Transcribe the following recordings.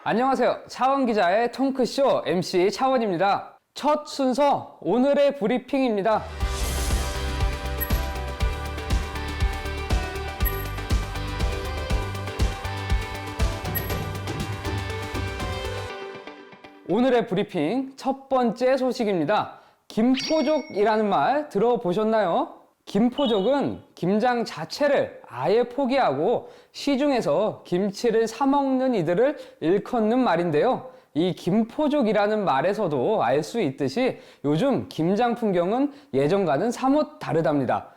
안녕하세요. 차원기자의 통크쇼 MC 차원입니다. 첫 순서 오늘의 브리핑입니다. 오늘의 브리핑 첫 번째 소식입니다. 김포족이라는 말 들어보셨나요? 김포족은 김장 자체를 아예 포기하고 시중에서 김치를 사 먹는 이들을 일컫는 말인데요. 이 김포족이라는 말에서도 알 수 있듯이 요즘 김장 풍경은 예전과는 사뭇 다르답니다.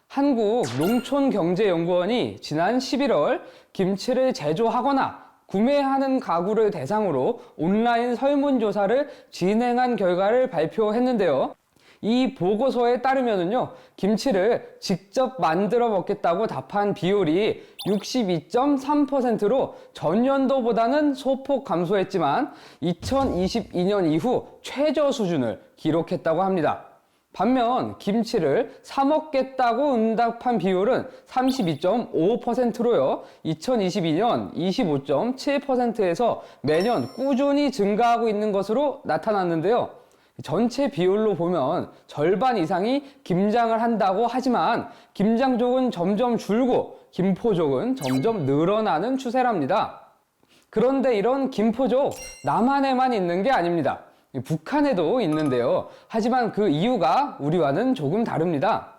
한국농촌경제연구원이 지난 11월 김치를 제조하거나 구매하는 가구를 대상으로 온라인 설문조사를 진행한 결과를 발표했는데요. 이 보고서에 따르면요, 김치를 직접 만들어 먹겠다고 답한 비율이 62.3%로 전년도보다는 소폭 감소했지만 2022년 이후 최저 수준을 기록했다고 합니다. 반면 김치를 사 먹겠다고 응답한 비율은 32.5%로요. 2022년 25.7%에서 매년 꾸준히 증가하고 있는 것으로 나타났는데요. 전체 비율로 보면 절반 이상이 김장을 한다고 하지만 김장족은 점점 줄고 김포족은 점점 늘어나는 추세랍니다. 그런데 이런 김포족 남한에만 있는 게 아닙니다. 북한에도 있는데요. 하지만 그 이유가 우리와는 조금 다릅니다.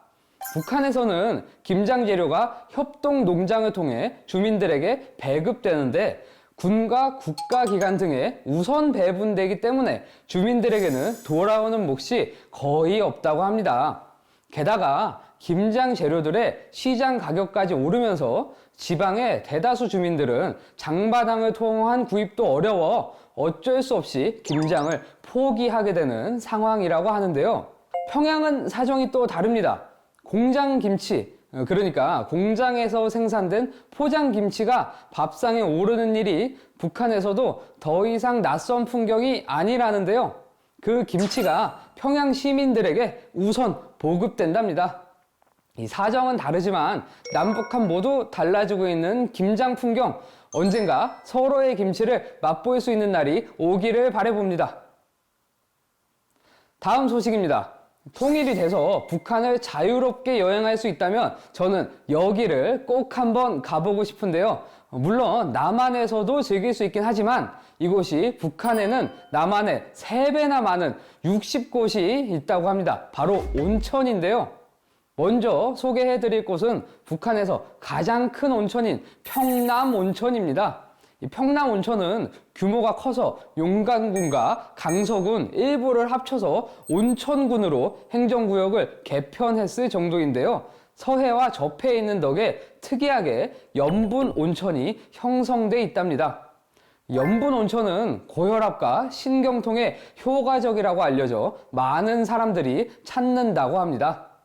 북한에서는 김장 재료가 협동농장을 통해 주민들에게 배급되는데 군과 국가기관 등에 우선 배분되기 때문에 주민들에게는 돌아오는 몫이 거의 없다고 합니다. 게다가 김장 재료들의 시장 가격까지 오르면서 지방의 대다수 주민들은 장바당을 통한 구입도 어려워 어쩔 수 없이 김장을 포기하게 되는 상황이라고 하는데요. 평양은 사정이 또 다릅니다. 공장 김치, 그러니까 공장에서 생산된 포장 김치가 밥상에 오르는 일이 북한에서도 더 이상 낯선 풍경이 아니라는데요. 그 김치가 평양 시민들에게 우선 보급된답니다. 이 사정은 다르지만 남북한 모두 달라지고 있는 김장 풍경, 언젠가 서로의 김치를 맛볼 수 있는 날이 오기를 바라봅니다. 다음 소식입니다. 통일이 돼서 북한을 자유롭게 여행할 수 있다면 저는 여기를 꼭 한번 가보고 싶은데요. 물론 남한에서도 즐길 수 있긴 하지만 이곳이 북한에는 남한의 3배나 많은 60곳이 있다고 합니다. 바로 온천인데요. 먼저 소개해드릴 곳은 북한에서 가장 큰 온천인 평남 온천입니다. 이 평남 온천은 규모가 커서 용강군과 강서군 일부를 합쳐서 온천군으로 행정구역을 개편했을 정도인데요. 서해와 접해 있는 덕에 특이하게 염분 온천이 형성돼 있답니다. 염분 온천은 고혈압과 신경통에 효과적이라고 알려져 많은 사람들이 찾는다고 합니다.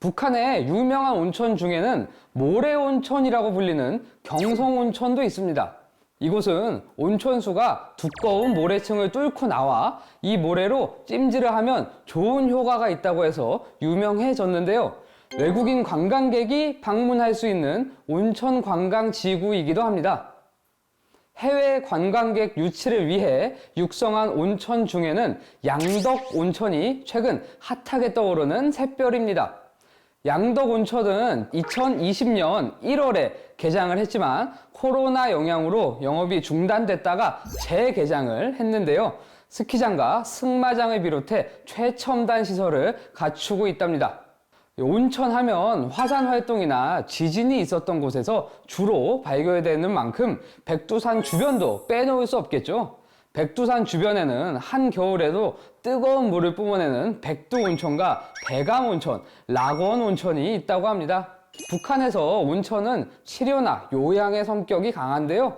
북한의 유명한 온천 중에는 모래온천이라고 불리는 경성온천도 있습니다. 이곳은 온천수가 두꺼운 모래층을 뚫고 나와 이 모래로 찜질을 하면 좋은 효과가 있다고 해서 유명해졌는데요. 외국인 관광객이 방문할 수 있는 온천 관광 지구이기도 합니다. 해외 관광객 유치를 위해 육성한 온천 중에는 양덕 온천이 최근 핫하게 떠오르는 샛별입니다. 양덕 온천은 2020년 1월에 개장을 했지만 코로나 영향으로 영업이 중단됐다가 재개장을 했는데요. 스키장과 승마장을 비롯해 최첨단 시설을 갖추고 있답니다. 온천하면 화산 활동이나 지진이 있었던 곳에서 주로 발견되는 만큼 백두산 주변도 빼놓을 수 없겠죠. 백두산 주변에는 한겨울에도 뜨거운 물을 뿜어내는 백두온천과 백암온천, 락원온천이 있다고 합니다. 북한에서 온천은 치료나 요양의 성격이 강한데요.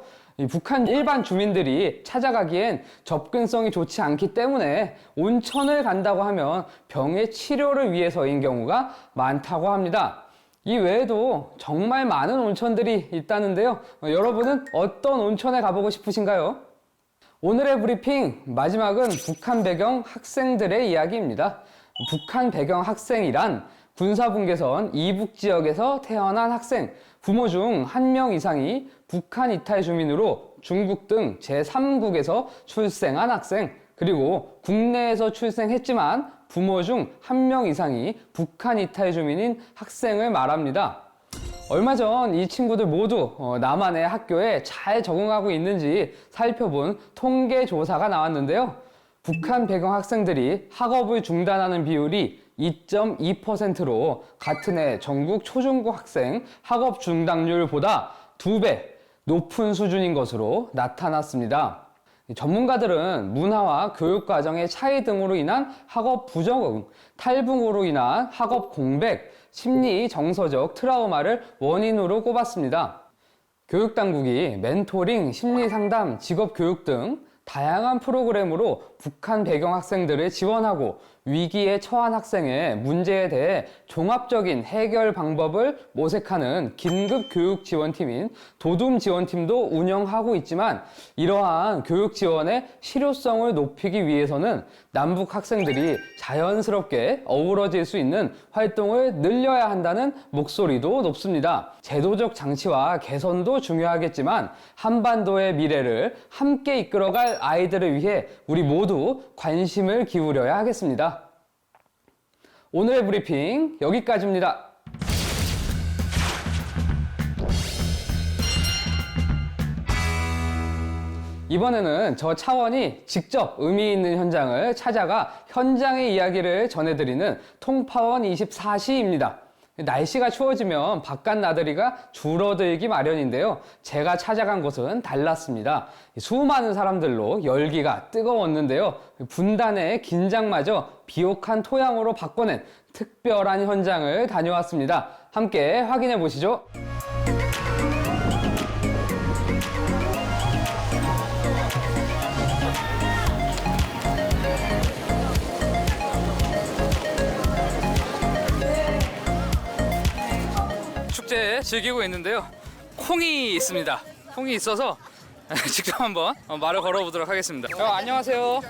북한 일반 주민들이 찾아가기엔 접근성이 좋지 않기 때문에 온천을 간다고 하면 병의 치료를 위해서인 경우가 많다고 합니다. 이 외에도 정말 많은 온천들이 있다는데요. 여러분은 어떤 온천에 가보고 싶으신가요? 오늘의 브리핑 마지막은 북한 배경 학생들의 이야기입니다. 북한 배경 학생이란 군사분계선 이북 지역에서 태어난 학생, 부모 중 1명 이상이 북한 이탈 주민으로 중국 등 제3국에서 출생한 학생, 그리고 국내에서 출생했지만 부모 중 한 명 이상이 북한 이탈 주민인 학생을 말합니다. 얼마 전 이 친구들 모두 남한의 학교에 잘 적응하고 있는지 살펴본 통계 조사가 나왔는데요. 북한 배경 학생들이 학업을 중단하는 비율이 2.2%로 같은 해 전국 초중고 학생 학업 중단율보다 2배 높은 수준인 것으로 나타났습니다. 전문가들은 문화와 교육 과정의 차이 등으로 인한 학업 부적응, 탈붕으로 인한 학업 공백, 심리 정서적 트라우마를 원인으로 꼽았습니다. 교육당국이 멘토링, 심리상담, 직업교육 등 다양한 프로그램으로 북한 배경 학생들을 지원하고 위기에 처한 학생의 문제에 대해 종합적인 해결 방법을 모색하는 긴급교육지원팀인 도둠지원팀도 운영하고 있지만 이러한 교육 지원의 실효성을 높이기 위해서는 남북 학생들이 자연스럽게 어우러질 수 있는 활동을 늘려야 한다는 목소리도 높습니다. 제도적 장치와 개선도 중요하겠지만 한반도의 미래를 함께 이끌어갈 아이들을 위해 우리 모두 관심을 기울여야 하겠습니다. 오늘의 브리핑 여기까지입니다. 이번에는 저 차원이 직접 의미 있는 현장을 찾아가 현장의 이야기를 전해드리는 통파원 24시입니다. 날씨가 추워지면 바깥 나들이가 줄어들기 마련인데요. 제가 찾아간 곳은 달랐습니다. 수많은 사람들로 열기가 뜨거웠는데요. 분단의 긴장마저 비옥한 토양으로 바꿔낸 특별한 현장을 다녀왔습니다. 함께 확인해 보시죠. 축제 즐기고 있는데요. 콩이 있습니다. 콩이 있어서 직접 한번 말을 걸어보도록 하겠습니다. 안녕하세요.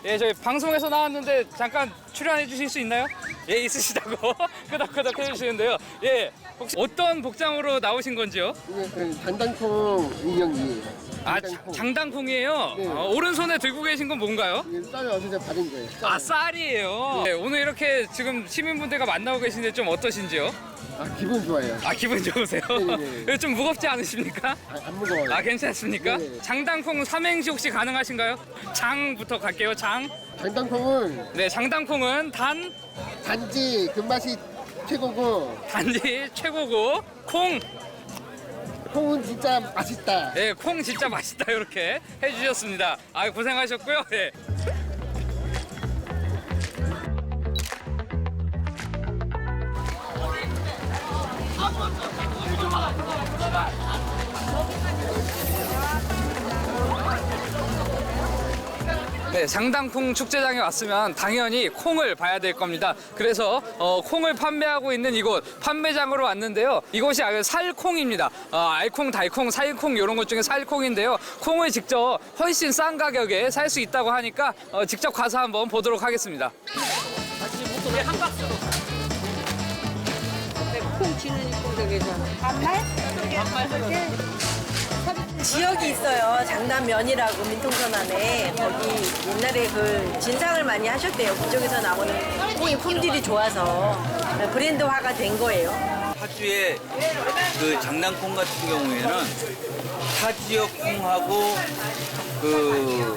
예, 저희 방송에서 나왔는데 잠깐 출연해 주실 수 있나요? 예, 있으시다고 끄덕끄덕 해주시는데요. 예, 혹시 어떤 복장으로 나오신 건지요? 이게 장단콩 인형이. 아, 장단콩이에요? 네. 오른손에 들고 계신 건 뭔가요? 이게 쌀을 어디서 받은 거예요. 아, 쌀이에요. 네, 오늘 이렇게 지금 시민분들과 만나고 계신데 좀 어떠신지요? 아, 기분 좋아요. 아, 기분 좋으세요? 네. 좀 무겁지 않으십니까? 안 무거워요. 아, 괜찮습니까? 네. 장단콩 삼행시 혹시 가능하신가요? 장부터 갈게요. 장. 장단콩은 네, 장단콩은 단지 그 맛이 최고고 단지 최고고 콩. 콩은 진짜 맛있다. 네, 콩 진짜 맛있다 이렇게 해주셨습니다. 아, 고생하셨고요. 네. 네, 장단콩 축제장에 왔으면 당연히 콩을 봐야 될 겁니다. 그래서 콩을 판매하고 있는 이곳 판매장으로 왔는데요. 이곳이 살콩입니다. 알콩, 달콩, 살콩 이런 것 중에 살콩인데요. 콩을 직접 훨씬 싼 가격에 살 수 있다고 하니까 직접 가서 한번 보도록 하겠습니다. 네, 한 박스로. 콩 지는 콩되게잖아. 반말? 지역이 있어요. 장남면이라고 민통선 안에 거기 옛날에 그 진상을 많이 하셨대요. 그쪽에서 나오는 콩이 품질이 좋아서 브랜드화가 된 거예요. 파주의 그 장난콩 같은 경우에는 타 지역 콩하고 그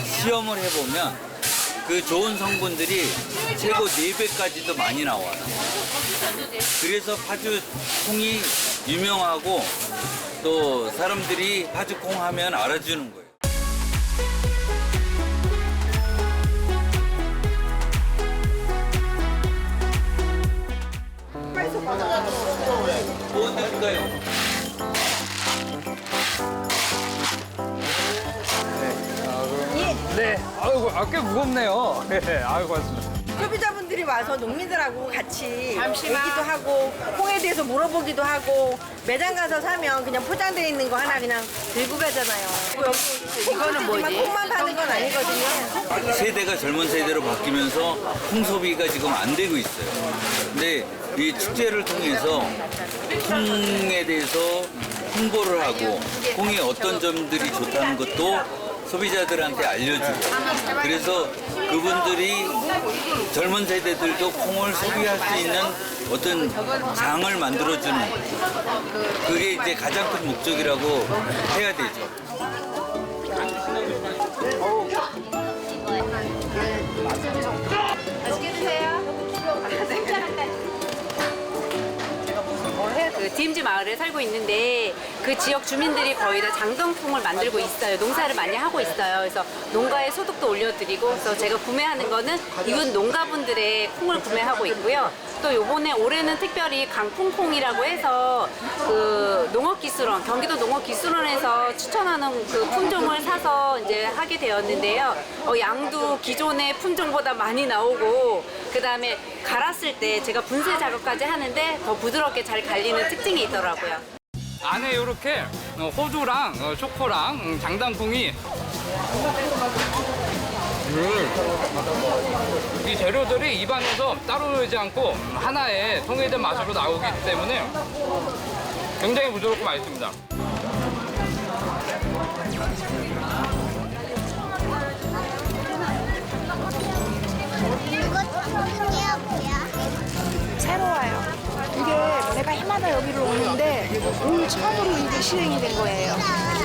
시험을 해보면 그 좋은 성분들이 최고 4배까지도 많이 나와요. 그래서 파주 콩이 유명하고 또 사람들이 파주 콩 하면 알아주는 거예요. 뭐 드릴까요? 네, 아이고, 꽤 무겁네요. 네, 아이고, 고맙습니다. 소비자분들이 와서 농민들하고 같이 얘기도 하고 콩에 대해서 물어보기도 하고 매장 가서 사면 그냥 포장되어 있는 거 하나 그냥 들고 가잖아요. 이거는 뭐지? 콩만 파는 건 아니거든요. 세대가 젊은 세대로 바뀌면서 콩 소비가 지금 안 되고 있어요. 근데 이 축제를 통해서 콩에 대해서 홍보를 하고 콩이 어떤 점들이 좋다는 것도 소비자들한테 알려주고 그래서 그분들이 젊은 세대들도 콩을 소비할 수 있는 어떤 장을 만들어주는 그게 이제 가장 큰 목적이라고 해야 되죠. 맛있게 드세요. 그 DMZ 마을에 살고 있는데 그 지역 주민들이 거의 다 장동콩을 만들고 있어요. 농사를 많이 하고 있어요. 그래서 농가의 소득도 올려드리고 그래서 제가 구매하는 거는 이웃 농가분들의 콩을 구매하고 있고요. 또 요번에 올해는 특별히 강풍콩이라고 해서 그 농업기술원, 경기도 농업기술원에서 추천하는 그 품종을 사서 이제 하게 되었는데요. 양도 기존의 품종보다 많이 나오고 그 다음에 갈았을 때 제가 분쇄 작업까지 하는데 더 부드럽게 잘 갈리는 특징이 있더라고요. 안에 이렇게 호두랑 초코랑 장단콩이 이 재료들이 입안에서 따로 놀지 않고 하나의 통일된 맛으로 나오기 때문에 굉장히 부드럽고 맛있습니다. 새로워요. 이게 내가 해마다 여기를 오는데 오늘 처음으로 이게 시행이 된 거예요.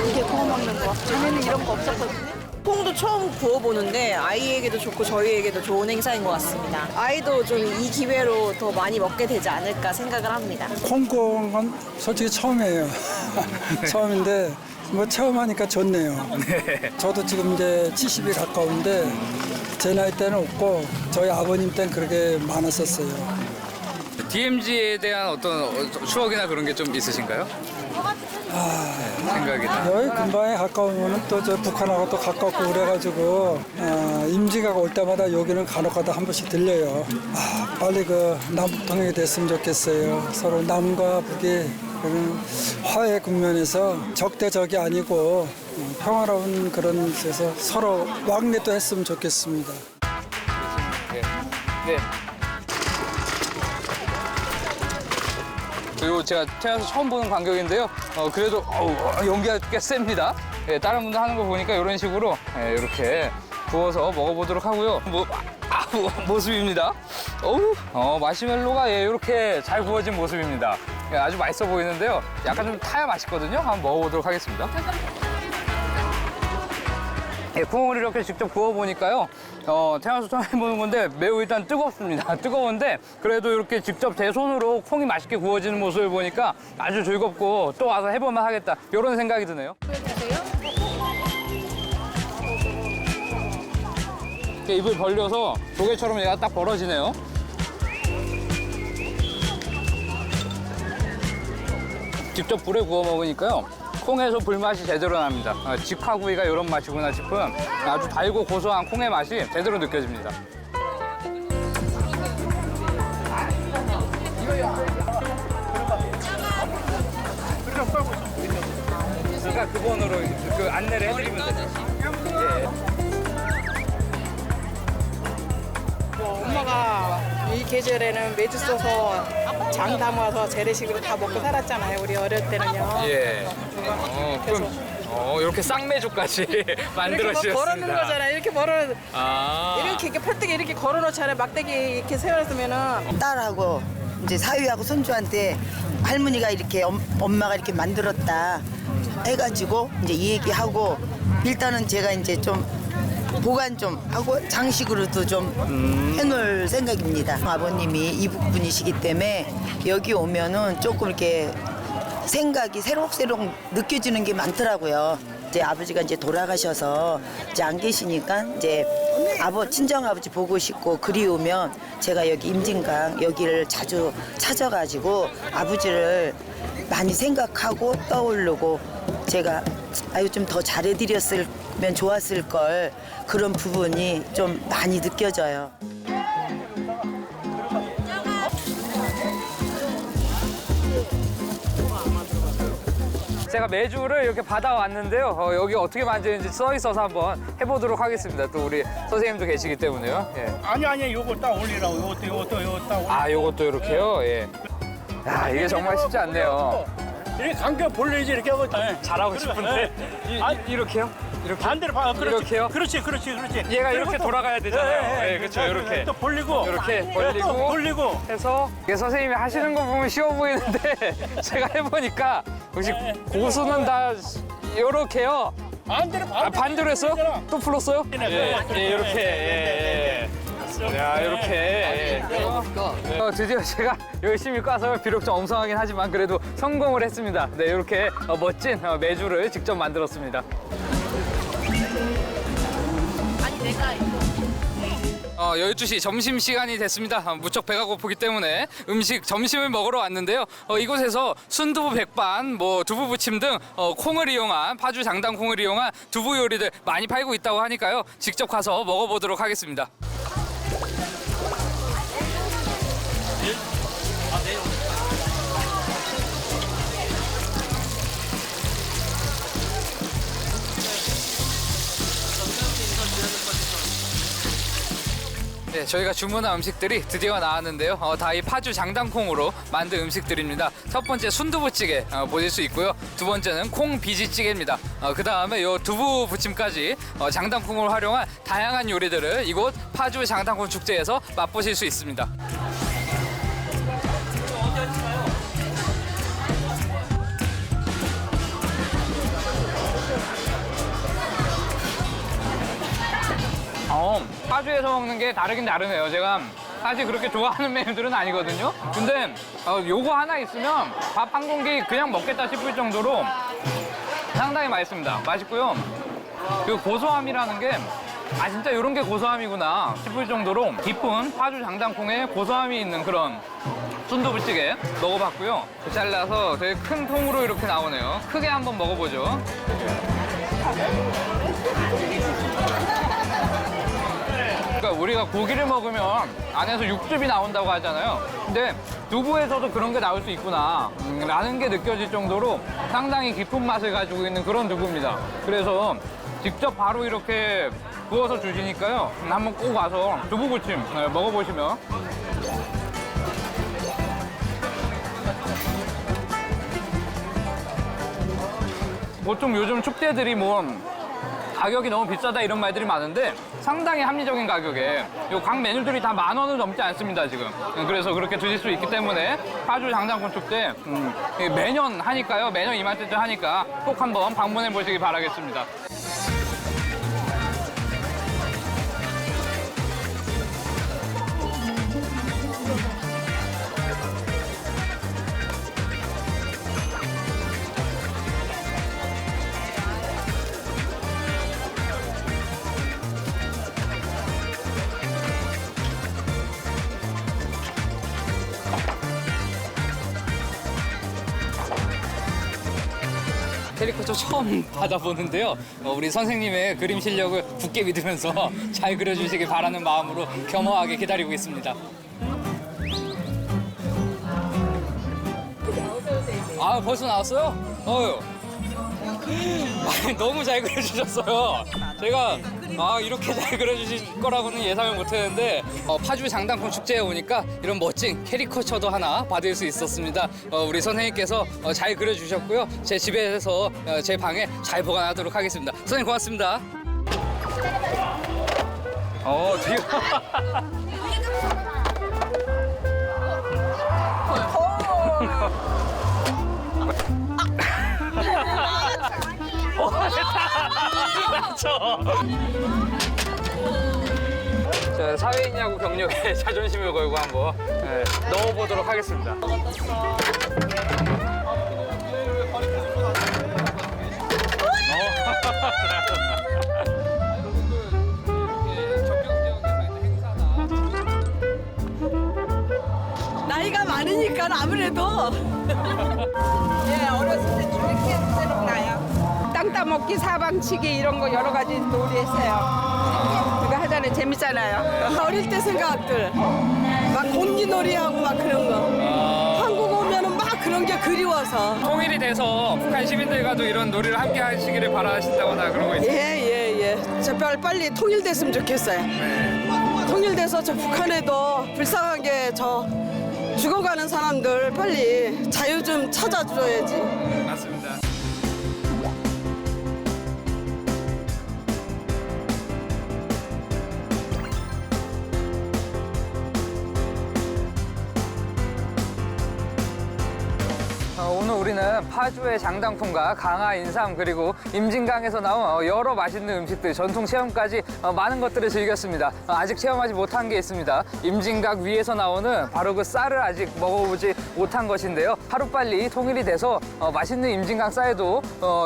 이게 구워 먹는 거. 전에는 이런 거 없었거든요. 콩도 처음 구워보는데 아이에게도 좋고 저희에게도 좋은 행사인 것 같습니다. 아이도 좀 이 기회로 더 많이 먹게 되지 않을까 생각을 합니다. 콩 구운 건 솔직히 처음이에요. 처음인데 뭐 체험하니까 좋네요. 저도 지금 이제 70이 가까운데 제 나이 때는 없고 저희 아버님 때는 그렇게 많았었어요. DMZ에 대한 어떤 추억이나 그런 게 좀 있으신가요? 생각이나. 여기 근방에 가까우면 또 저 북한하고 또 가깝고 그래가지고 임지가 올 때마다 여기는 간혹가다 한 번씩 들려요. 빨리 그 남북통일이 됐으면 좋겠어요. 서로 남과 북이 그런 화해 국면에서 적대적이 아니고 평화로운 그런 데서 서로 왕래도 했으면 좋겠습니다. 네. 그리고 제가 태어나서 처음 보는 광경인데요. 그래도 연기가 꽤 셉니다. 예, 다른 분들 하는 거 보니까 이런 식으로 이렇게 구워서 먹어보도록 하고요. 모습입니다. 마시멜로가 이렇게 잘 구워진 모습입니다. 예, 아주 맛있어 보이는데요. 약간 좀 타야 맛있거든요. 한번 먹어보도록 하겠습니다. 예, 콩을 이렇게 직접 구워보니까요. 태어나서 처음 해보는 건데 매우 일단 뜨겁습니다. 뜨거운데 그래도 이렇게 직접 제 손으로 콩이 맛있게 구워지는 모습을 보니까 아주 즐겁고 또 와서 해보면 하겠다. 이런 생각이 드네요. 이렇게 입을 벌려서 조개처럼 얘가 딱 벌어지네요. 직접 불에 구워 먹으니까요. 콩에서 불맛이 제대로 납니다. 직화구이가 이런 맛이구나 싶은 아주 달고 고소한 콩의 맛이 제대로 느껴집니다. 그러니까 그 번호로 그 안내를 해드리면 되죠. 엄마가 이 계절에는 매주 써서 장 담아서 재래식으로 다 먹고 살았잖아요. 우리 어릴 때는요. 예. 그럼 이렇게 쌍매주까지 만들어 이렇게 뭐 걸어놓는 주셨습니다. 거잖아요. 이렇게 이렇게 펄뜨게 이렇게 걸어놓잖아요. 막대기 이렇게 세워놨으면은. 딸하고 이제 사위하고 손주한테 할머니가 이렇게 엄마가 이렇게 만들었다 해가지고 이제 얘기하고 일단은 제가 이제 좀 보관 좀 하고 장식으로도 좀 해놓을 생각입니다. 아버님이 이북분이시기 때문에 여기 오면은 조금 이렇게 생각이 새록새록 느껴지는 게 많더라고요. 이제 아버지가 이제 돌아가셔서 이제 안 계시니까 이제 친정 아버지 보고 싶고 그리우면 제가 여기 임진강 여기를 자주 찾아가지고 아버지를 많이 생각하고 떠오르고 제가 좀 더 잘해드렸으면 좋았을 걸 그런 부분이 좀 많이 느껴져요. 제가 매주를 이렇게 받아왔는데요. 여기 어떻게 만드는지 써 있어서 한번 해보도록 하겠습니다. 또 우리 선생님도 계시기 때문에요. 예. 아니 요거 딱 올리라고 요것도 딱 올리라고. 요것도 이렇게요. 예. 야, 이게 정말 쉽지 않네요. 이렇게 간격 벌려야지 이렇게 하고. 잘하고 싶은데 이렇게요? 이렇게 반대로 봐. 그렇지. 이렇게요? 그렇지. 얘가 그리고 이렇게 또- 돌아가야 되잖아요. 예, 네, 그렇죠. 이렇게 또 벌리고. 이렇게 또 벌리고 벌리고. 해서 이게 선생님이 하시는 거 보면 쉬워 보이는데 제가 해보니까 역시 고수는 다 이렇게요. 반대로 반대로 했어요? 또 풀었어요? 예, 이렇게. 야, 이렇게. 드디어 제가 열심히 까서 비록 좀 엉성하긴 하지만 그래도 성공을 했습니다. 네, 이렇게 멋진 메주를 직접 만들었습니다. 12시 점심시간이 됐습니다. 무척 배가 고프기 때문에 점심을 먹으러 왔는데요. 이곳에서 순두부 백반, 두부 부침 등 콩을 이용한, 파주 장당 콩을 이용한 두부 요리들 많이 팔고 있다고 하니까요. 직접 가서 먹어보도록 하겠습니다. 네, 저희가 주문한 음식들이 드디어 나왔는데요. 다 이 파주 장당콩으로 만든 음식들입니다. 첫 번째 순두부찌개 보실 수 있고요. 두 번째는 콩 비지찌개입니다. 그 다음에 요 두부 부침까지 장당콩을 활용한 다양한 요리들을 이곳 파주 장당콩 축제에서 맛보실 수 있습니다. 파주에서 먹는 게 다르긴 다르네요. 제가 사실 그렇게 좋아하는 메뉴들은 아니거든요. 근데 요거 하나 있으면 밥 한 공기 그냥 먹겠다 싶을 정도로 상당히 맛있습니다. 맛있고요. 그 고소함이라는 게 진짜 이런 게 고소함이구나 싶을 정도로 깊은 파주 장당콩에 고소함이 있는 그런 순두부찌개 먹어봤고요. 잘라서 되게 큰 통으로 이렇게 나오네요. 크게 한번 먹어보죠. 그러니까 우리가 고기를 먹으면 안에서 육즙이 나온다고 하잖아요. 근데 두부에서도 그런 게 나올 수 있구나 라는 게 느껴질 정도로 상당히 깊은 맛을 가지고 있는 그런 두부입니다. 그래서 직접 바로 이렇게 구워서 주시니까요. 한번 꼭 와서 두부부침 먹어보시면 보통 요즘 축제들이 가격이 너무 비싸다 이런 말들이 많은데 상당히 합리적인 가격에 각 메뉴들이 다 10,000원은 넘지 않습니다 지금. 그래서 그렇게 드실 수 있기 때문에 파주 장당콩 축제 매년 하니까요. 매년 이맘때쯤 하니까 꼭 한번 방문해 보시기 바라겠습니다. 캐리커처 처음 받아보는데요. 우리 선생님의 그림 실력을 굳게 믿으면서 잘 그려주시길 바라는 마음으로 겸허하게 기다리고 있습니다. 벌써 나왔어요? 너무 잘 그려주셨어요. 제가 이렇게 잘 그려주실 거라고는 예상을 못했는데 파주 장당콩 축제에 오니까 이런 멋진 캐리커처도 하나 받을 수 있었습니다. 우리 선생님께서 잘 그려주셨고요. 제 집에서 제 방에 잘 보관하도록 하겠습니다. 선생님 고맙습니다. 되게 자, 사회인야구 경력에 자존심을 걸고 한번 넣어보도록 하겠습니다. 나이가 많으니까 아무래도 어렸을 때 이렇게 나요. 땅 따먹기, 사방치기 이런 거 여러 가지 놀이 했어요. 그거 하잖아요. 재밌잖아요. 어릴 때 생각들 막 공기놀이하고 막 그런 거. 한국 오면은 막 그런 게 그리워서. 통일이 돼서 북한 시민들과도 이런 놀이를 함께 하시기를 바라신다거나 그런 거 있어요? 예. 저 빨리 통일됐으면 좋겠어요. 통일돼서 저 북한에도 불쌍하게 저 죽어가는 사람들 빨리 자유 좀 찾아줘야지. 맞습니다. 오늘 우리는 파주의 장당풍과 강화 인삼 그리고 임진강에서 나온 여러 맛있는 음식들, 전통 체험까지 많은 것들을 즐겼습니다. 아직 체험하지 못한 게 있습니다. 임진강 위에서 나오는 바로 그 쌀을 아직 먹어보지 못한 것인데요. 하루빨리 통일이 돼서 맛있는 임진강 쌀도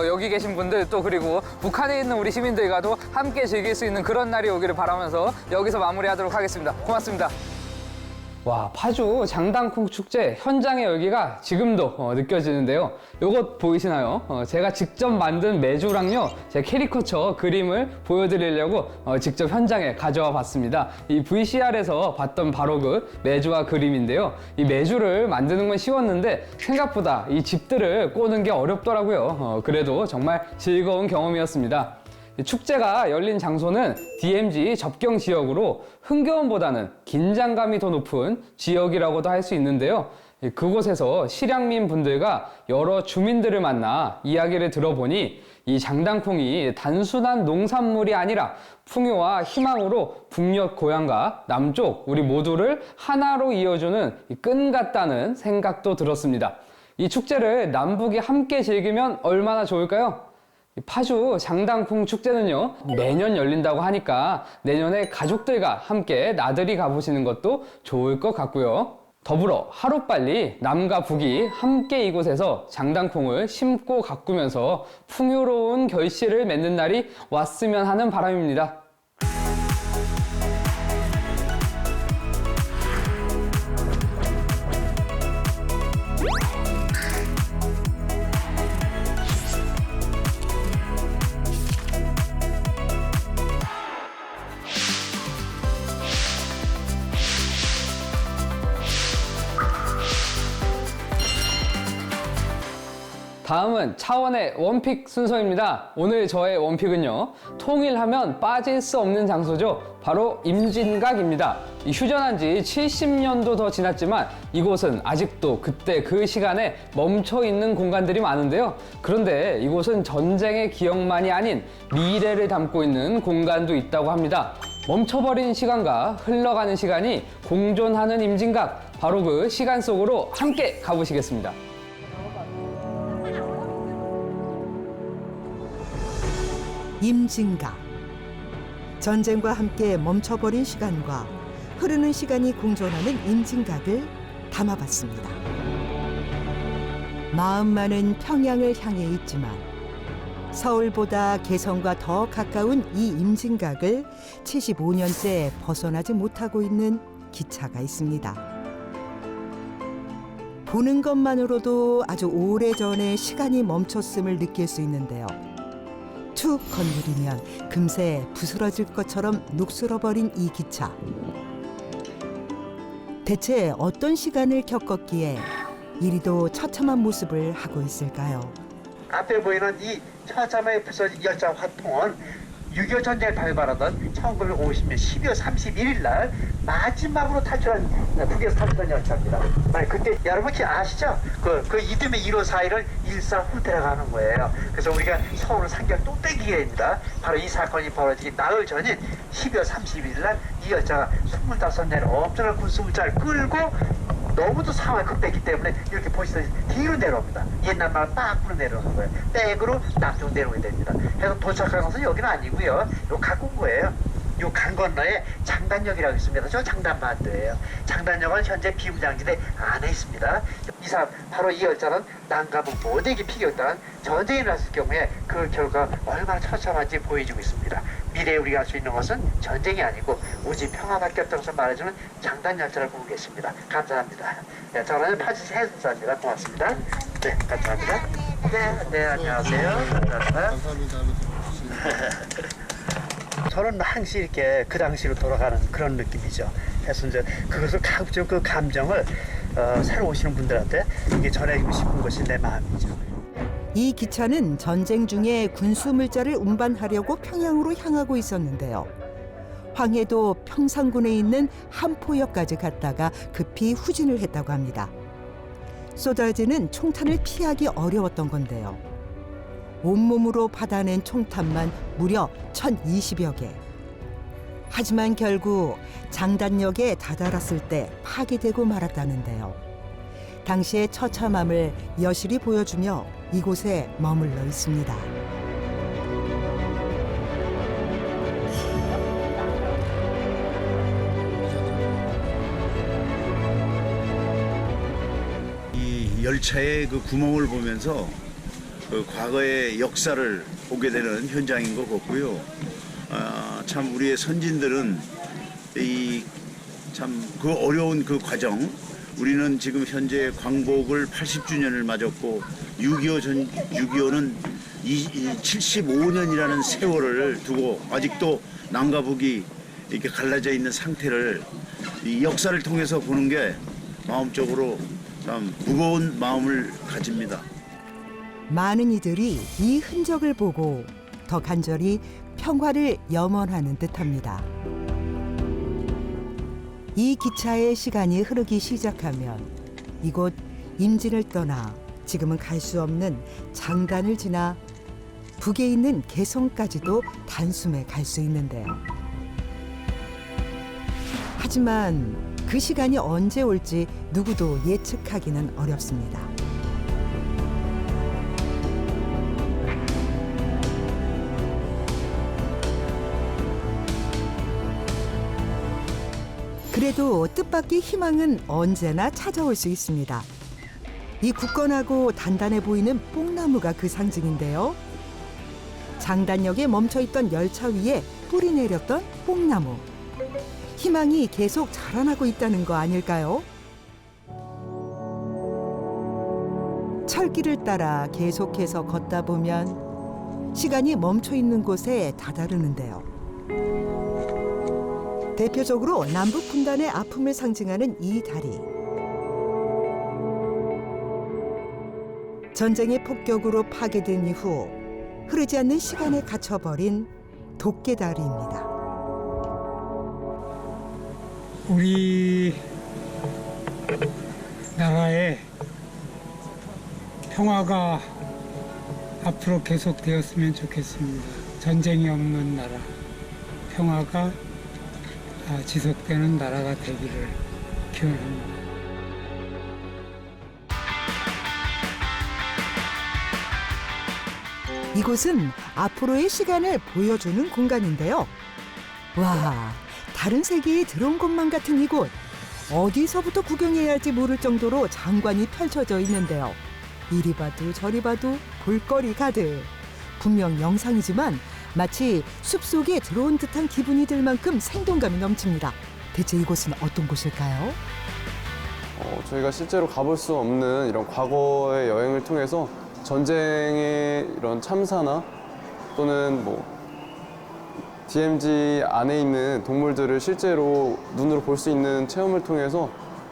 여기 계신 분들 또 그리고 북한에 있는 우리 시민들과도 함께 즐길 수 있는 그런 날이 오기를 바라면서 여기서 마무리하도록 하겠습니다. 고맙습니다. 와, 파주 장당콩 축제 현장의 열기가 지금도 느껴지는데요. 요것 보이시나요? 제가 직접 만든 메주랑요, 제 캐리커처 그림을 보여드리려고 직접 현장에 가져와 봤습니다. 이 VCR에서 봤던 바로 그 메주와 그림인데요. 이 메주를 만드는 건 쉬웠는데 생각보다 이 집들을 꼬는 게 어렵더라고요. 그래도 정말 즐거운 경험이었습니다. 축제가 열린 장소는 DMZ 접경 지역으로 흥겨움보다는 긴장감이 더 높은 지역이라고도 할 수 있는데요. 그곳에서 실향민 분들과 여러 주민들을 만나 이야기를 들어보니 이 장당콩이 단순한 농산물이 아니라 풍요와 희망으로 북녘 고향과 남쪽 우리 모두를 하나로 이어주는 끈 같다는 생각도 들었습니다. 이 축제를 남북이 함께 즐기면 얼마나 좋을까요? 파주 장당콩 축제는요, 매년 열린다고 하니까 내년에 가족들과 함께 나들이 가보시는 것도 좋을 것 같고요. 더불어 하루빨리 남과 북이 함께 이곳에서 장당콩을 심고 가꾸면서 풍요로운 결실을 맺는 날이 왔으면 하는 바람입니다. 다음은 차원의 원픽 순서입니다. 오늘 저의 원픽은요, 통일하면 빠질 수 없는 장소죠. 바로 임진각입니다. 휴전한 지 70년도 더 지났지만 이곳은 아직도 그때 그 시간에 멈춰 있는 공간들이 많은데요. 그런데 이곳은 전쟁의 기억만이 아닌 미래를 담고 있는 공간도 있다고 합니다. 멈춰버린 시간과 흘러가는 시간이 공존하는 임진각, 바로 그 시간 속으로 함께 가보시겠습니다. 임진각. 전쟁과 함께 멈춰버린 시간과 흐르는 시간이 공존하는 임진각을 담아봤습니다. 마음만은 평양을 향해 있지만 서울보다 개성과 더 가까운 이 임진각을 75년째 벗어나지 못하고 있는 기차가 있습니다. 보는 것만으로도 아주 오래전에 시간이 멈췄음을 느낄 수 있는데요. 툭 건드리면 금세 부스러질 것처럼 녹슬어버린 이 기차. 대체 어떤 시간을 겪었기에 이리도 처참한 모습을 하고 있을까요? 앞에 보이는 이 처참하게 부서진 열차 화통은 6.25 전쟁을 발발하던 1950년 12월 31일 날 마지막으로 탈출한, 북에서 탈출한 열차입니다. 그때 여러분 아시죠? 그 이듬해 1호 4일을 일사 후퇴라고 하는 거예요. 그래서 우리가 서울 상경 뚝배기가 됩니다. 바로 이 사건이 벌어지기 나흘 전인 12월 31일 날 이 열차가 25대를 엄청난 군수물자를 끌고 너무도 상황이 급했기 때문에 이렇게 보시다시피 뒤로 내려옵니다. 옛날 말로 빡으로 내려오는 거예요. 백으로 남쪽 내려오게 됩니다. 그래서 도착한 것은 여기는 아니고요. 요 가꾼 거예요. 요 강 건너에 장단역이라고 있습니다. 저 장단반도예요. 장단역은 현재 비무장지대 안에 있습니다. 바로 이 열차는 남과 북 모두에게 피격당한 전쟁이 났을 경우에 그 결과 얼마나 처참한지 보여주고 있습니다. 미래에 우리가 할 수 있는 것은 전쟁이 아니고 오직 평화밖에 없다고 말해주는 장단열차를 보고 계십니다. 감사합니다. 네, 저는 파주시 해수사입니다. 고맙습니다. 네, 감사합니다. 네, 안녕하세요. 감사합니다. 저는 항상 이렇게 그 당시로 돌아가는 그런 느낌이죠. 그래서 이제 그것을 가급적 그 감정을 새로 오시는 분들한테 이게 전해주고 싶은 것이 내 마음이죠. 이 기차는 전쟁 중에 군수 물자를 운반하려고 평양으로 향하고 있었는데요. 황해도 평상군에 있는 함포역까지 갔다가 급히 후진을 했다고 합니다. 쏟아지는 총탄을 피하기 어려웠던 건데요. 온몸으로 받아낸 총탄만 무려 1,020여 개. 하지만 결국 장단역에 다다랐을 때 파괴되고 말았다는데요. 당시의 처참함을 여실히 보여주며 이곳에 머물러 있습니다. 이 열차의 그 구멍을 보면서 그 과거의 역사를 보게 되는 현장인 것 같고요. 참 우리의 선진들은 이 참 그 어려운 그 과정, 우리는 지금 현재 광복을 80주년을 맞았고 6.25는 75년이라는 세월을 두고 아직도 남과 북이 이렇게 갈라져 있는 상태를 이 역사를 통해서 보는 게 마음적으로 참 무거운 마음을 가집니다. 많은 이들이 이 흔적을 보고 더 간절히 평화를 염원하는 듯합니다. 이 기차의 시간이 흐르기 시작하면 이곳 임진을 떠나 지금은 갈 수 없는 장단을 지나 북에 있는 개성까지도 단숨에 갈 수 있는데요. 하지만 그 시간이 언제 올지 누구도 예측하기는 어렵습니다. 그래도 뜻밖의 희망은 언제나 찾아올 수 있습니다. 이 굳건하고 단단해 보이는 뽕나무가 그 상징인데요. 장단역에 멈춰있던 열차 위에 뿌리 내렸던 뽕나무. 희망이 계속 자라나고 있다는 거 아닐까요? 철길을 따라 계속해서 걷다 보면 시간이 멈춰있는 곳에 다다르는데요. 대표적으로 남북 분단의 아픔을 상징하는 이 다리. 전쟁의 폭격으로 파괴된 이후 흐르지 않는 시간에 갇혀버린 도깨다리입니다. 우리 나라의 평화가 앞으로 계속되었으면 좋겠습니다. 전쟁이 없는 나라, 평화가 지속되는 나라가 되기를 기원합니다. 이곳은 앞으로의 시간을 보여주는 공간인데요. 와, 다른 세계에 들어온 것만 같은 이곳. 어디서부터 구경해야 할지 모를 정도로 장관이 펼쳐져 있는데요. 이리 봐도 저리 봐도 볼거리 가득. 분명 영상이지만 마치 숲속에 들어온 듯한 기분이 들 만큼 생동감이 넘칩니다. 대체 이곳은 어떤 곳일까요? 저희가 실제로 가볼 수 없는 이런 과거의 여행을 통해서 전쟁의 이런 참사나 또는 DMZ 안에 있는 동물들을 실제로 눈으로 볼 수 있는 체험을 통해서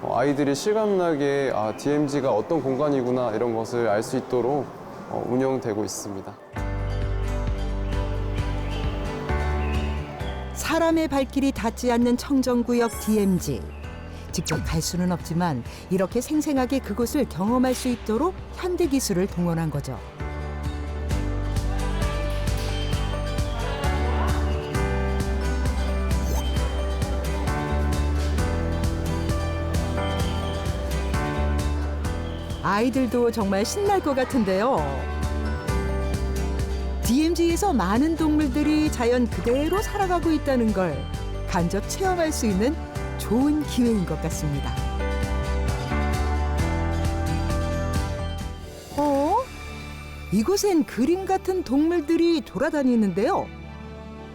아이들이 실감나게 DMZ가 어떤 공간이구나 이런 것을 알 수 있도록 운영되고 있습니다. 사람의 발길이 닿지 않는 청정구역 DMZ. 직접 갈 수는 없지만 이렇게 생생하게 그곳을 경험할 수 있도록 현대기술을 동원한 거죠. 아이들도 정말 신날 것 같은데요. DMZ에서 많은 동물들이 자연 그대로 살아가고 있다는 걸 간접 체험할 수 있는 좋은 기회인 것 같습니다. 이곳엔 그림 같은 동물들이 돌아다니는데요.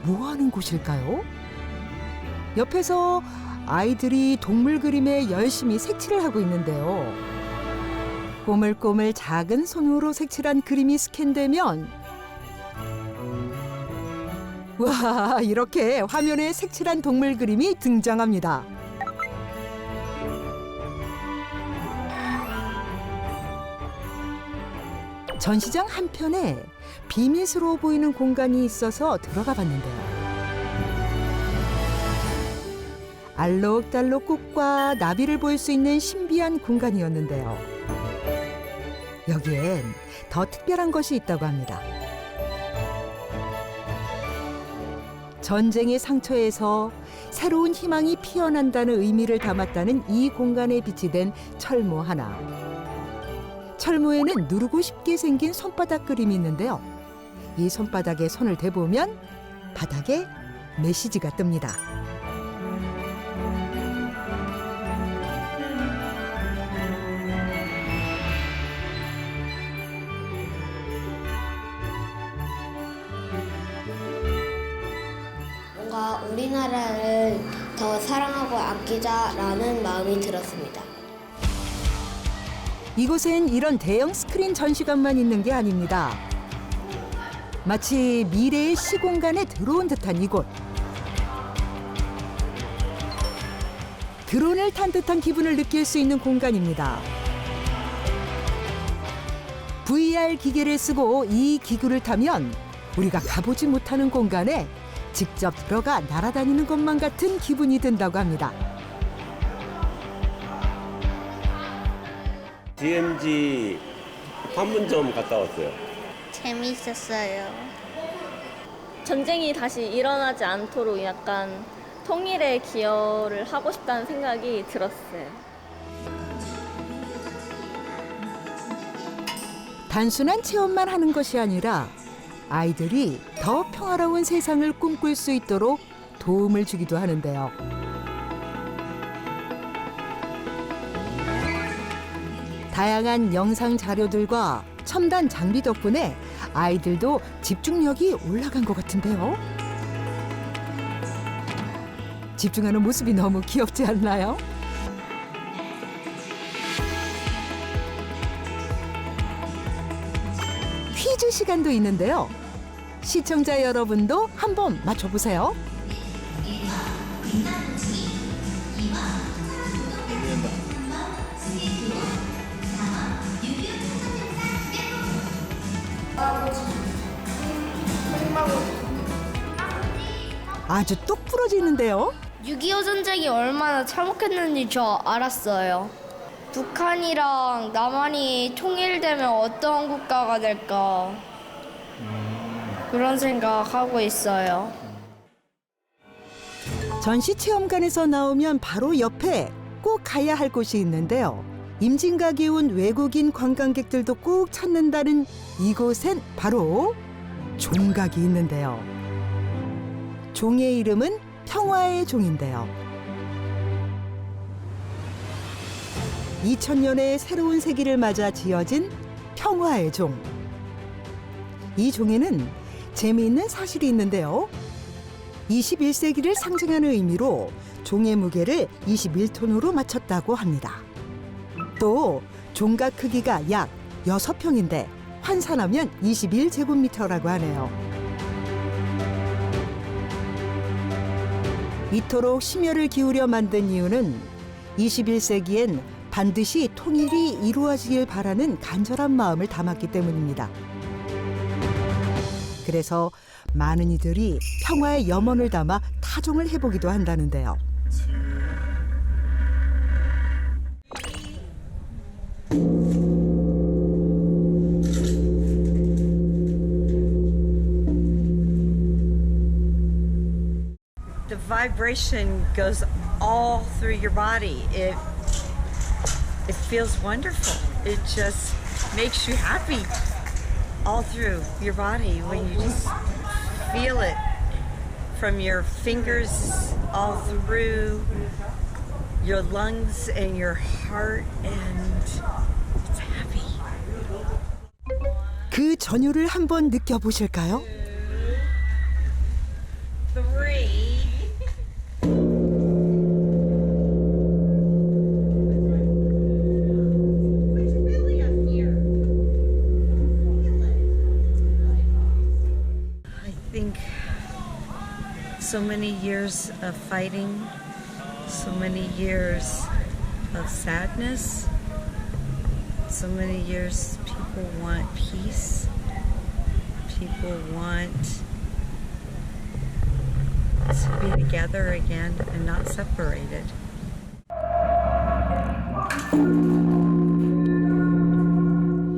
뭐 하는 곳일까요? 옆에서 아이들이 동물 그림에 열심히 색칠을 하고 있는데요. 꼬물꼬물 작은 손으로 색칠한 그림이 스캔되면 와, 이렇게 화면에 색칠한 동물 그림이 등장합니다. 전시장 한편에 비밀스러워 보이는 공간이 있어서 들어가 봤는데요. 알록달록 꽃과 나비를 볼 수 있는 신비한 공간이었는데요. 여기엔 더 특별한 것이 있다고 합니다. 전쟁의 상처에서 새로운 희망이 피어난다는 의미를 담았다는 이 공간에 비치된 철모 하나. 철모에는 누르고 쉽게 생긴 손바닥 그림이 있는데요. 이 손바닥에 손을 대보면 바닥에 메시지가 뜹니다. 뭔가 우리나라를 더 사랑하고 아끼자라는 마음이 들었습니다. 이곳엔 이런 대형 스크린 전시관만 있는 게 아닙니다. 마치 미래의 시공간에 들어온 듯한 이곳. 드론을 탄 듯한 기분을 느낄 수 있는 공간입니다. VR 기계를 쓰고 이 기구를 타면 우리가 가보지 못하는 공간에 직접 들어가 날아다니는 것만 같은 기분이 든다고 합니다. DMZ 판문점 갔다 왔어요. 재미있었어요. 전쟁이 다시 일어나지 않도록 약간 통일에 기여를 하고 싶다는 생각이 들었어요. 단순한 체험만 하는 것이 아니라 아이들이 더 평화로운 세상을 꿈꿀 수 있도록 도움을 주기도 하는데요. 다양한 영상 자료들과 첨단 장비 덕분에 아이들도 집중력이 올라간 것 같은데요. 집중하는 모습이 너무 귀엽지 않나요? 퀴즈 시간도 있는데요. 시청자 여러분도 한번 맞춰보세요. 아주 똑 부러지는데요. 6.25 전쟁이 얼마나 참혹했는지 저 알았어요. 북한이랑 남한이 통일되면 어떤 국가가 될까 그런 생각하고 있어요. 전시체험관에서 나오면 바로 옆에 꼭 가야 할 곳이 있는데요. 임진각에 온 외국인 관광객들도 꼭 찾는다는 이곳엔 바로 종각이 있는데요. 종의 이름은 평화의 종인데요. 2000년의 새로운 세기를 맞아 지어진 평화의 종. 이 종에는 재미있는 사실이 있는데요. 21세기를 상징하는 의미로 종의 무게를 21톤으로 맞췄다고 합니다. 또 종각 크기가 약 6평인데 환산하면 21제곱미터라고 하네요. 이토록 심혈을 기울여 만든 이유는 21세기엔 반드시 통일이 이루어지길 바라는 간절한 마음을 담았기 때문입니다. 그래서 많은 이들이 평화의 염원을 담아 타종을 해보기도 한다는데요. The vibration goes all through your body. It feels wonderful. It just makes you happy all through your body when you just feel it from your fingers all through your lungs and your heart, and it's happy. 그 전율을 한번 느껴보실까요? 3. So many years of fighting, so many years of sadness, so many years people want peace, people want let's be together again and not separated.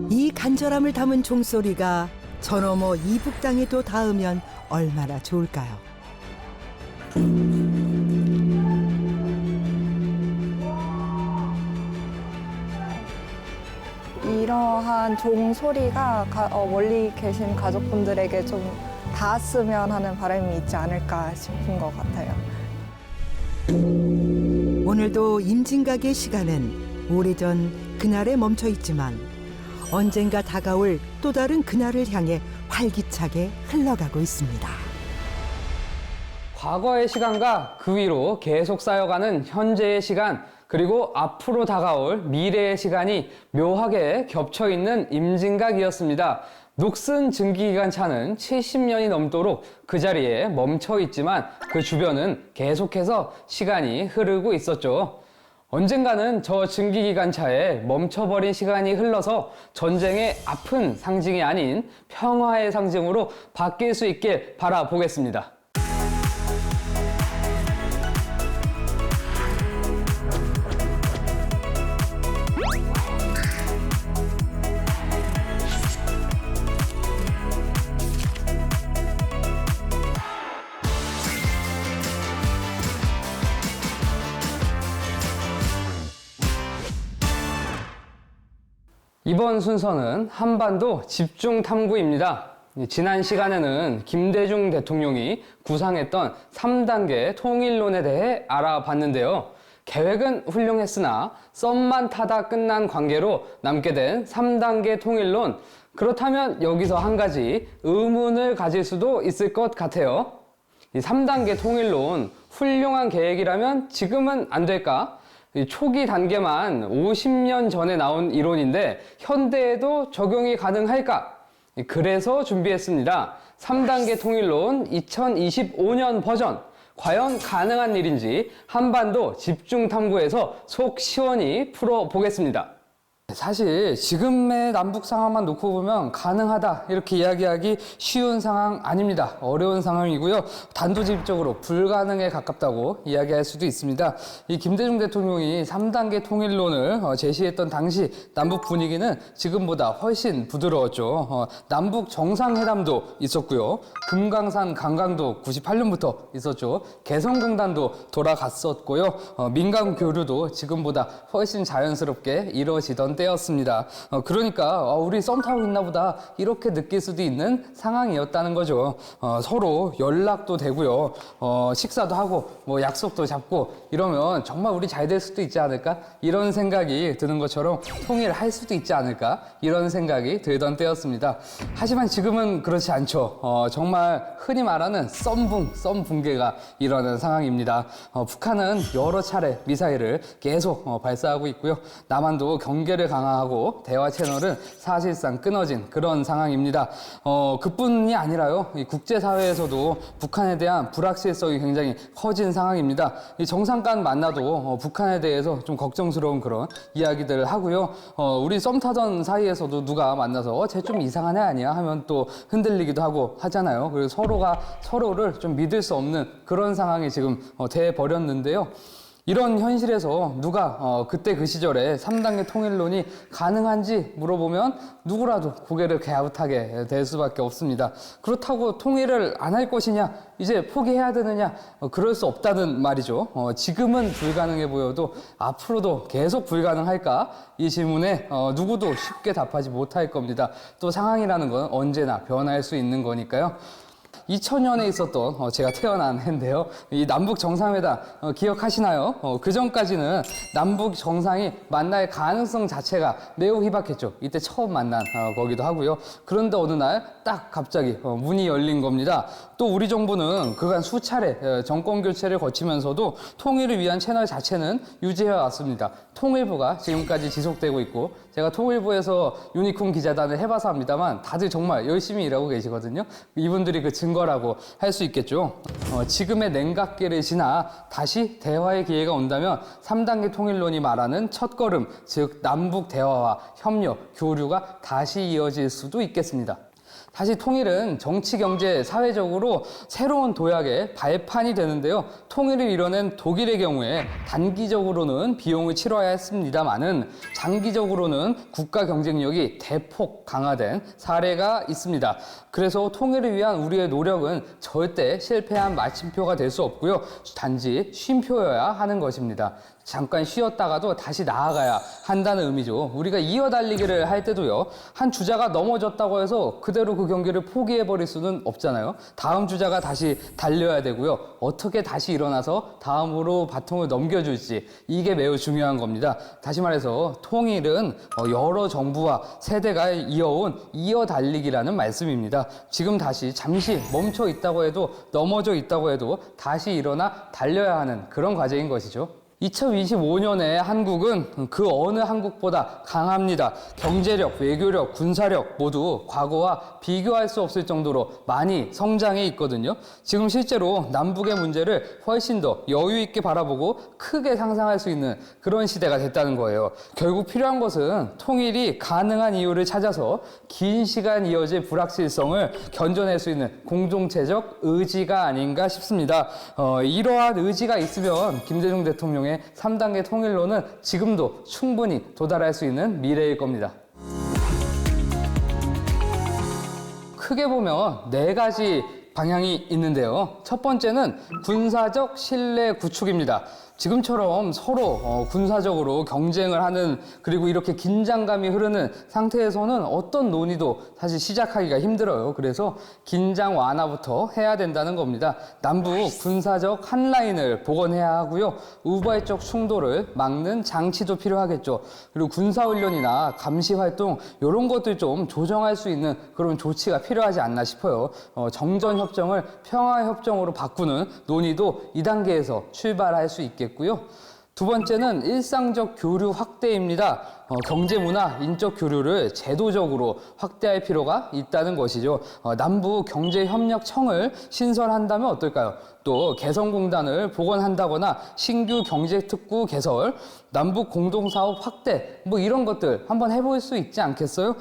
이 간절함을 담은 종소리가 저 너머 이북 땅에도 닿으면 얼마나 좋을까요? 이러한 종소리가 멀리 계신 가족분들에게 좀 닿았으면 하는 바람이 있지 않을까 싶은 것 같아요. 오늘도 임진각의 시간은 오래전 그날에 멈춰 있지만 언젠가 다가올 또 다른 그날을 향해 활기차게 흘러가고 있습니다. 과거의 시간과 그 위로 계속 쌓여가는 현재의 시간, 그리고 앞으로 다가올 미래의 시간이 묘하게 겹쳐 있는 임진각이었습니다. 녹슨 증기기관차는 70년이 넘도록 그 자리에 멈춰 있지만 그 주변은 계속해서 시간이 흐르고 있었죠. 언젠가는 저 증기기관차에 멈춰버린 시간이 흘러서 전쟁의 아픈 상징이 아닌 평화의 상징으로 바뀔 수 있길 바라보겠습니다. 이번 순서는 한반도 집중 탐구입니다. 지난 시간에는 김대중 대통령이 구상했던 3단계 통일론에 대해 알아봤는데요. 계획은 훌륭했으나 썸만 타다 끝난 관계로 남게 된 3단계 통일론. 그렇다면 여기서 한 가지 의문을 가질 수도 있을 것 같아요. 이 3단계 통일론, 훌륭한 계획이라면 지금은 안 될까? 초기 단계만 50년 전에 나온 이론인데 현대에도 적용이 가능할까? 그래서 준비했습니다. 3단계 통일론 2025년 버전. 과연 가능한 일인지 한반도 집중 탐구에서 속 시원히 풀어보겠습니다. 사실 지금의 남북 상황만 놓고 보면 가능하다 이렇게 이야기하기 쉬운 상황 아닙니다. 어려운 상황이고요. 단도직입적으로 불가능에 가깝다고 이야기할 수도 있습니다. 이 김대중 대통령이 3단계 통일론을 제시했던 당시 남북 분위기는 지금보다 훨씬 부드러웠죠. 남북 정상회담도 있었고요. 금강산 강강도 98년부터 있었죠. 개성공단도 돌아갔었고요. 민간 교류도 지금보다 훨씬 자연스럽게 이루어지던 때였습니다. 그러니까 우리 썸 타고 있나 보다 이렇게 느낄 수도 있는 상황이었다는 거죠. 서로 연락도 되고요. 식사도 하고 뭐 약속도 잡고 이러면 정말 우리 잘 될 수도 있지 않을까? 이런 생각이 드는 것처럼 통일할 수도 있지 않을까? 이런 생각이 들던 때였습니다. 하지만 지금은 그렇지 않죠. 정말 흔히 말하는 썸 붕괴가 일어나는 상황입니다. 북한은 여러 차례 미사일을 계속 발사하고 있고요. 남한도 경계를 강화하고 대화 채널은 사실상 끊어진 그런 상황입니다. 그뿐이 아니라요. 이 국제사회에서도 북한에 대한 불확실성이 굉장히 커진 상황입니다. 이 정상간 만나도 북한에 대해서 좀 걱정스러운 그런 이야기들을 하고요. 우리 썸 타던 사이에서도 누가 만나서 쟤 좀 이상한 애 아니야 하면 또 흔들리기도 하고 하잖아요. 그리고 서로가 서로를 좀 믿을 수 없는 그런 상황이 지금 돼 버렸는데요. 이런 현실에서 누가 그때 그 시절에 3단계 통일론이 가능한지 물어보면 누구라도 고개를 갸웃하게 될 수밖에 없습니다. 그렇다고 통일을 안 할 것이냐, 이제 포기해야 되느냐, 그럴 수 없다는 말이죠. 지금은 불가능해 보여도 앞으로도 계속 불가능할까? 이 질문에 누구도 쉽게 답하지 못할 겁니다. 또 상황이라는 건 언제나 변할 수 있는 거니까요. 2000년에 있었던 제가 태어난 해인데요. 이 남북 정상회담 기억하시나요? 그 전까지는 남북 정상이 만날 가능성 자체가 매우 희박했죠. 이때 처음 만난 거기도 하고요. 그런데 어느 날 딱 갑자기 문이 열린 겁니다. 또 우리 정부는 그간 수차례 정권 교체를 거치면서도 통일을 위한 채널 자체는 유지해 왔습니다. 통일부가 지금까지 지속되고 있고, 제가 통일부에서 유니콘 기자단을 해봐서 합니다만 다들 정말 열심히 일하고 계시거든요. 이분들이 그 증거라고 할 수 있겠죠. 지금의 냉각기를 지나 다시 대화의 기회가 온다면 3단계 통일론이 말하는 첫걸음, 즉 남북 대화와 협력, 교류가 다시 이어질 수도 있겠습니다. 사실 통일은 정치, 경제, 사회적으로 새로운 도약의 발판이 되는데요. 통일을 이뤄낸 독일의 경우에 단기적으로는 비용을 치러야 했습니다만은 장기적으로는 국가 경쟁력이 대폭 강화된 사례가 있습니다. 그래서 통일을 위한 우리의 노력은 절대 실패한 마침표가 될 수 없고요. 단지 쉼표여야 하는 것입니다. 잠깐 쉬었다가도 다시 나아가야 한다는 의미죠. 우리가 이어달리기를 할 때도요. 한 주자가 넘어졌다고 해서 그대로 그 경기를 포기해버릴 수는 없잖아요. 다음 주자가 다시 달려야 되고요. 어떻게 다시 일어나서 다음으로 바통을 넘겨줄지 이게 매우 중요한 겁니다. 다시 말해서 통일은 여러 정부와 세대가 이어온 이어달리기라는 말씀입니다. 지금 다시 잠시 멈춰 있다고 해도 넘어져 있다고 해도 다시 일어나 달려야 하는 그런 과제인 것이죠. 2025년에 한국은 그 어느 한국보다 강합니다. 경제력, 외교력, 군사력 모두 과거와 비교할 수 없을 정도로 많이 성장해 있거든요. 지금 실제로 남북의 문제를 훨씬 더 여유 있게 바라보고 크게 상상할 수 있는 그런 시대가 됐다는 거예요. 결국 필요한 것은 통일이 가능한 이유를 찾아서 긴 시간 이어질 불확실성을 견뎌낼 수 있는 공동체적 의지가 아닌가 싶습니다. 이러한 의지가 있으면 김대중 대통령의 3단계 통일로는 지금도 충분히 도달할 수 있는 미래일 겁니다. 크게 보면 4가지 방향이 있는데요. 첫 번째는 군사적 신뢰 구축입니다. 지금처럼 서로 군사적으로 경쟁을 하는, 그리고 이렇게 긴장감이 흐르는 상태에서는 어떤 논의도 사실 시작하기가 힘들어요. 그래서 긴장 완화부터 해야 된다는 겁니다. 남북 군사적 한라인을 복원해야 하고요. 우발적 충돌을 막는 장치도 필요하겠죠. 그리고 군사훈련이나 감시활동 이런 것들 좀 조정할 수 있는 그런 조치가 필요하지 않나 싶어요. 정전협정을 평화협정으로 바꾸는 논의도 이 단계에서 출발할 수 있겠고요. 두 번째는 일상적 교류 확대입니다. 경제, 문화, 인적 교류를 제도적으로 확대할 필요가 있다는 것이죠. 남북 경제협력청을 신설한다면 어떨까요? 또 개성공단을 복원한다거나 신규 경제특구 개설, 남북 공동사업 확대 뭐 이런 것들 한번 해볼 수 있지 않겠어요?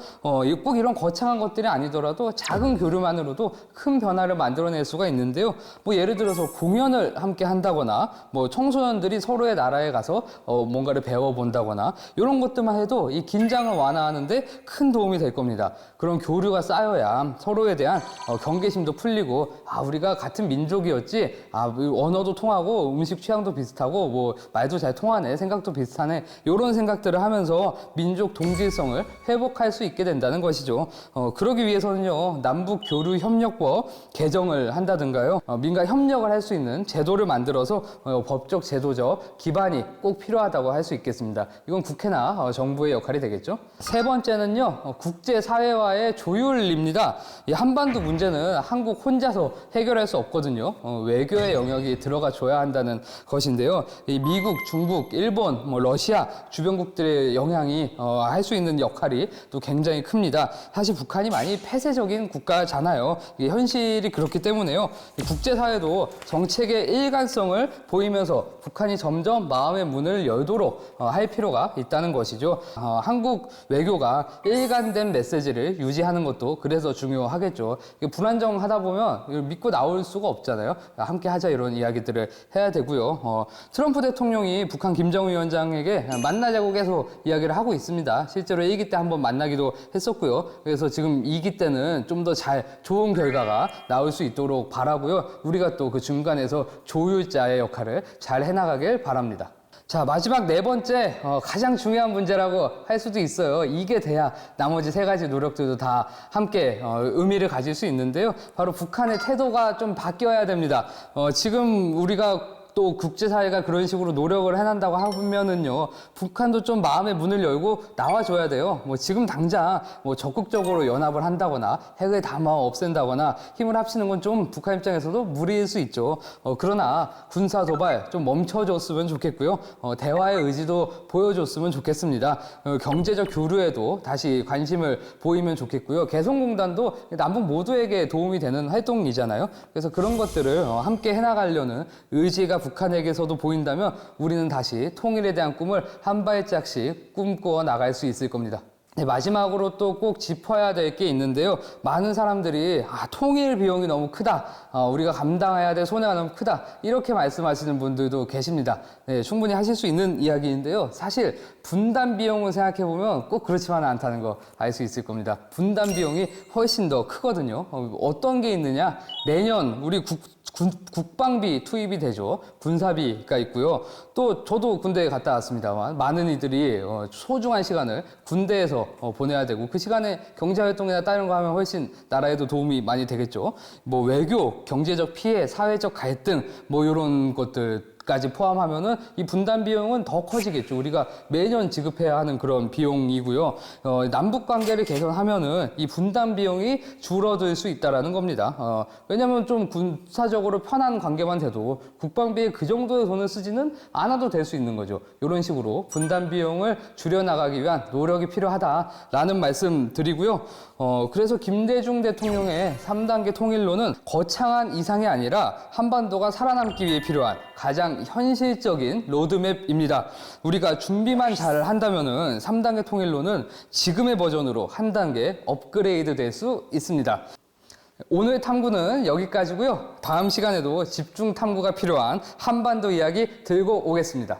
꼭 이런 거창한 것들이 아니더라도 작은 교류만으로도 큰 변화를 만들어낼 수가 있는데요. 뭐 예를 들어서 공연을 함께 한다거나 뭐 청소년들이 서로의 나라에 가서 뭔가를 배워본다거나 이런 것들만 해도 이 긴장을 완화하는데 큰 도움이 될 겁니다. 그런 교류가 쌓여야 서로에 대한 경계심도 풀리고 우리가 같은 민족이었지, 언어도 통하고 음식 취향도 비슷하고 뭐 말도 잘 통하네, 생각도 비슷하네, 이런 생각들을 하면서 민족 동질성을 회복할 수 있게 된다는 것이죠. 그러기 위해서는요, 남북 교류 협력법 개정을 한다든가요, 민간 협력을 할 수 있는 제도를 만들어서 법적 제도적 기반이 꼭 필요하다고 할 수 있겠습니다. 이건 국회나 정부의 역할이 되겠죠. 세 번째는요, 국제사회와의 조율입니다. 이 한반도 문제는 한국 혼자서 해결할 수 없거든요. 외교의 영역이 들어가 줘야 한다는 것인데요. 이 미국, 중국, 일본, 러시아 주변국들의 영향이 할 수 있는 역할이 또 굉장히 큽니다. 사실 북한이 많이 폐쇄적인 국가잖아요. 이게 현실이 그렇기 때문에요. 국제사회도 정책의 일관성을 보이면서 북한이 점점 마음의 문을 열도록 할 필요가 있다는 것이죠. 한국 외교가 일관된 메시지를 유지하는 것도 그래서 중요하겠죠. 불안정하다 보면 믿고 나올 수가 없잖아요. 함께 하자 이런 이야기들을 해야 되고요. 트럼프 대통령이 북한 김정은 위원장에게 만나자고 계속 이야기를 하고 있습니다. 실제로 1기 때 한번 만나기도 했었고요. 그래서 지금 2기 때는 좀 더 좋은 결과가 나올 수 있도록 바라고요. 우리가 또 그 중간에서 조율자의 역할을 잘 해나가길 바랍니다. 자, 마지막 4번째, 가장 중요한 문제라고 할 수도 있어요. 이게 돼야 나머지 3가지 노력들도 다 함께 의미를 가질 수 있는데요. 바로 북한의 태도가 좀 바뀌어야 됩니다. 지금 우리가 또 국제사회가 그런 식으로 노력을 해낸다고 하면은요, 북한도 좀 마음의 문을 열고 나와줘야 돼요. 뭐 지금 당장 뭐 적극적으로 연합을 한다거나 핵을 다 없앤다거나 힘을 합치는 건 좀 북한 입장에서도 무리일 수 있죠. 그러나 군사 도발 좀 멈춰줬으면 좋겠고요. 대화의 의지도 보여줬으면 좋겠습니다. 경제적 교류에도 다시 관심을 보이면 좋겠고요. 개성공단도 남북 모두에게 도움이 되는 활동이잖아요. 그래서 그런 것들을 함께 해나가려는 의지가 북한에게서도 보인다면 우리는 다시 통일에 대한 꿈을 한 발짝씩 꿈꿔 나갈 수 있을 겁니다. 네, 마지막으로 또 꼭 짚어야 될 게 있는데요. 많은 사람들이 통일 비용이 너무 크다. 우리가 감당해야 될 손해가 너무 크다. 이렇게 말씀하시는 분들도 계십니다. 네, 충분히 하실 수 있는 이야기인데요. 사실 분담 비용을 생각해 보면 꼭 그렇지만은 않다는 거 알 수 있을 겁니다. 분담 비용이 훨씬 더 크거든요. 어떤 게 있느냐? 매년 우리 국방비 투입이 되죠. 군사비가 있고요. 또 저도 군대에 갔다 왔습니다만 많은 이들이 소중한 시간을 군대에서 보내야 되고 그 시간에 경제활동이나 다른 거 하면 훨씬 나라에도 도움이 많이 되겠죠. 뭐 외교, 경제적 피해, 사회적 갈등 뭐 이런 것들까지 포함하면은 이 분담 비용은 더 커지겠죠. 우리가 매년 지급해야 하는 그런 비용이고요. 남북 관계를 개선하면은 이 분담 비용이 줄어들 수 있다라는 겁니다. 왜냐하면 좀 군사적으로 편한 관계만 돼도 국방비에 그 정도의 돈을 쓰지는 않아도 될 수 있는 거죠. 이런 식으로 분담 비용을 줄여나가기 위한 노력이 필요하다라는 말씀 드리고요. 그래서 김대중 대통령의 3단계 통일로는 거창한 이상이 아니라 한반도가 살아남기 위해 필요한 가장 현실적인 로드맵입니다. 우리가 준비만 잘 한다면은 3단계 통일로는 지금의 버전으로 한 단계 업그레이드 될 수 있습니다. 오늘 탐구는 여기까지고요. 다음 시간에도 집중 탐구가 필요한 한반도 이야기 들고 오겠습니다.